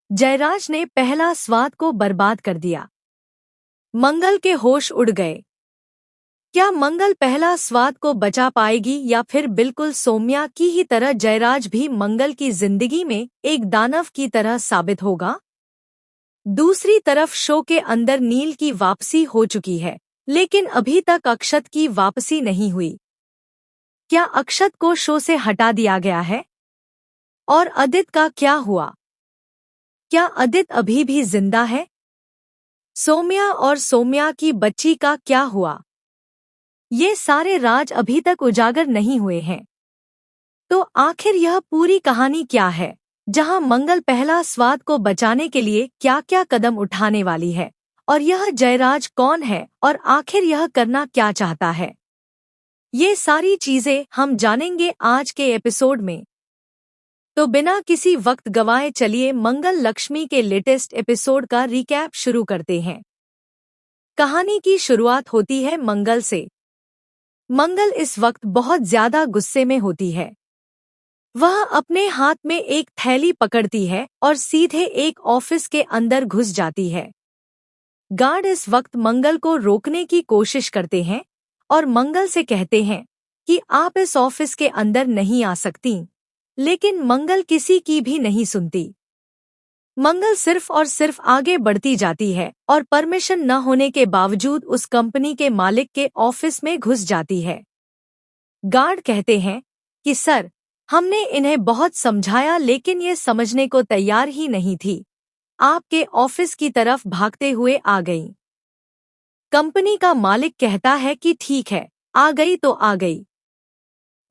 जयराज ने पहला स्वाद को बर्बाद कर दिया। मंगल के होश उड़ गए। क्या मंगल पहला स्वाद को बचा पाएगी या फिर बिल्कुल सौम्या की ही तरह जयराज भी मंगल की जिंदगी में एक दानव की तरह साबित होगा? दूसरी तरफ शो के अंदर नील की वापसी हो चुकी है, लेकिन अभी तक अक्षत की वापसी नहीं हुई। क्या अक्षत को शो से हटा दिया गया है? और अदित का क्या हुआ? क्या अदित अभी भी जिंदा है? सौम्या और सौम्या की बच्ची का क्या हुआ? ये सारे राज अभी तक उजागर नहीं हुए हैं। तो आखिर यह पूरी कहानी क्या है, जहां मंगल पहला स्वाद को बचाने के लिए क्या क्या कदम उठाने वाली है, और यह जयराज कौन है और आखिर यह करना क्या चाहता है? ये सारी चीजें हम जानेंगे आज के एपिसोड में। तो बिना किसी वक्त गवाए चलिए मंगल लक्ष्मी के लेटेस्ट एपिसोड का रिकैप शुरू करते हैं। कहानी की शुरुआत होती है मंगल से। मंगल इस वक्त बहुत ज्यादा गुस्से में होती है। वह अपने हाथ में एक थैली पकड़ती है और सीधे एक ऑफिस के अंदर घुस जाती है। गार्ड इस वक्त मंगल को रोकने की कोशिश करते हैं और मंगल से कहते हैं कि आप इस ऑफिस के अंदर नहीं आ सकती, लेकिन मंगल किसी की भी नहीं सुनती। मंगल सिर्फ और सिर्फ आगे बढ़ती जाती है और परमिशन न होने के बावजूद उस कंपनी के मालिक के ऑफिस में घुस जाती है। गार्ड कहते हैं कि सर, हमने इन्हें बहुत समझाया लेकिन ये समझने को तैयार ही नहीं थी। आपके ऑफिस की तरफ भागते हुए आ गई। कंपनी का मालिक कहता है कि ठीक है, आ गई तो आ गई।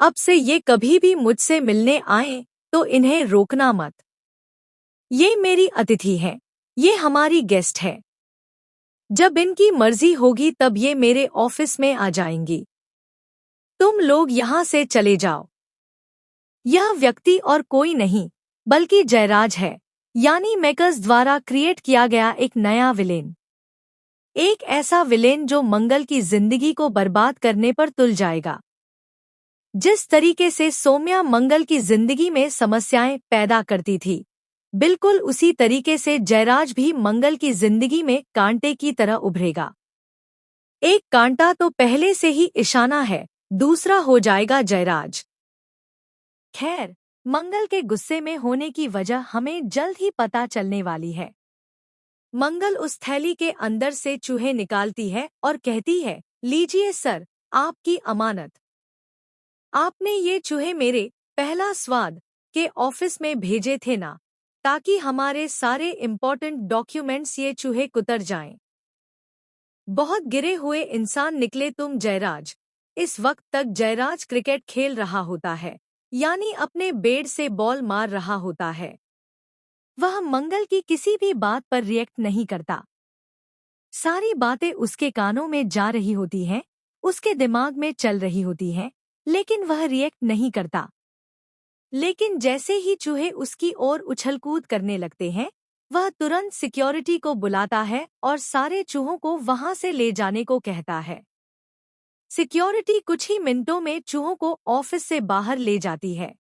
अब से ये कभी भी मुझसे मिलने आए तो इन्हें रोकना मत। ये मेरी अतिथि है, ये हमारी गेस्ट है। जब इनकी मर्जी होगी तब ये मेरे ऑफिस में आ जाएंगी। तुम लोग यहाँ से चले जाओ। यह व्यक्ति और कोई नहीं बल्कि जयराज है, यानी मेकर्स द्वारा क्रिएट किया गया एक नया विलेन। एक ऐसा विलेन जो मंगल की जिंदगी को बर्बाद करने पर तुल जाएगा। जिस तरीके से सौम्या मंगल की जिंदगी में समस्याएं पैदा करती थी, बिल्कुल उसी तरीके से जयराज भी मंगल की जिंदगी में कांटे की तरह उभरेगा। एक कांटा तो पहले से ही इशाना है, दूसरा हो जाएगा जयराज। खैर, मंगल के गुस्से में होने की वजह हमें जल्द ही पता चलने वाली है। मंगल उस थैली के अंदर से चूहे निकालती है और कहती है, लीजिए सर, आपकी अमानत। आपने ये चूहे मेरे पहला स्वाद के ऑफिस में भेजे थे ना, ताकि हमारे सारे इम्पोर्टेंट डॉक्यूमेंट्स ये चूहे कुतर जाएं। बहुत गिरे हुए इंसान निकले तुम जयराज। इस वक्त तक जयराज क्रिकेट खेल रहा होता है, यानी अपने बेड से बॉल मार रहा होता है। वह मंगल की किसी भी बात पर रिएक्ट नहीं करता। सारी बातें उसके कानों में जा रही होती हैं, उसके दिमाग में चल रही होती हैं, लेकिन वह रिएक्ट नहीं करता। लेकिन जैसे ही चूहे उसकी ओर उछलकूद करने लगते हैं, वह तुरंत सिक्योरिटी को बुलाता है और सारे चूहों को वहां से ले जाने को कहता है। सिक्योरिटी कुछ ही मिनटों में चूहों को ऑफिस से बाहर ले जाती है।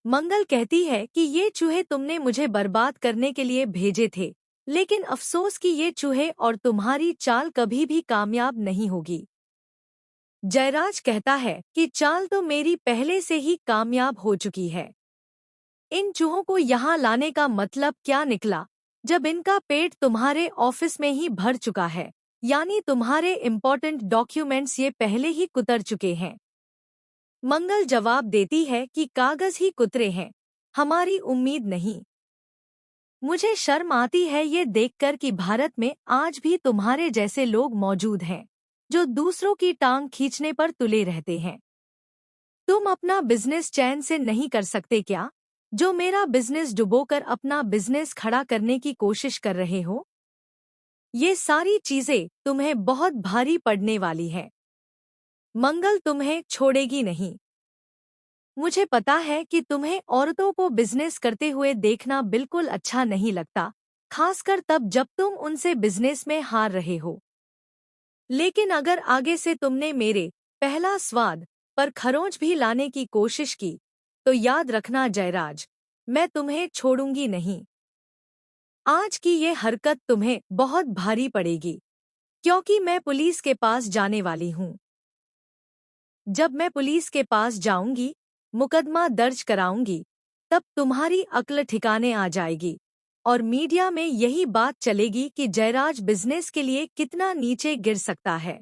मंगल कहती है कि ये चूहे तुमने मुझे बर्बाद करने के लिए भेजे थे, लेकिन अफसोस कि ये चूहे और तुम्हारी चाल कभी भी कामयाब नहीं होगी। जयराज कहता है कि चाल तो मेरी पहले से ही कामयाब हो चुकी है। इन चूहों को यहाँ लाने का मतलब क्या निकला, जब इनका पेट तुम्हारे ऑफिस में ही भर चुका है, यानी तुम्हारे इम्पोर्टेंट डॉक्यूमेंट्स ये पहले ही कुतर चुके हैं। मंगल जवाब देती है कि कागज ही कुतरे हैं, हमारी उम्मीद नहीं। मुझे शर्म आती है ये देखकर कि भारत में आज भी तुम्हारे जैसे लोग मौजूद हैं, जो दूसरों की टांग खींचने पर तुले रहते हैं। तुम अपना बिजनेस चैन से नहीं कर सकते क्या, जो मेरा बिजनेस डुबोकर अपना बिजनेस खड़ा करने की कोशिश कर रहे हो? ये सारी चीजें तुम्हें बहुत भारी पड़ने वाली है। मंगल तुम्हें छोड़ेगी नहीं। मुझे पता है कि तुम्हें औरतों को बिजनेस करते हुए देखना बिल्कुल अच्छा नहीं लगता, खासकर तब जब तुम उनसे बिजनेस में हार रहे हो। लेकिन अगर आगे से तुमने मेरे पहला स्वाद पर खरोंच भी लाने की कोशिश की, तो याद रखना जयराज, मैं तुम्हें छोड़ूंगी नहीं। आज की ये हरकत तुम्हें बहुत भारी पड़ेगी, क्योंकि मैं पुलिस के पास जाने वाली हूँ। जब मैं पुलिस के पास जाऊंगी, मुकदमा दर्ज कराऊंगी, तब तुम्हारी अक्ल ठिकाने आ जाएगी और मीडिया में यही बात चलेगी कि जयराज बिजनेस के लिए कितना नीचे गिर सकता है।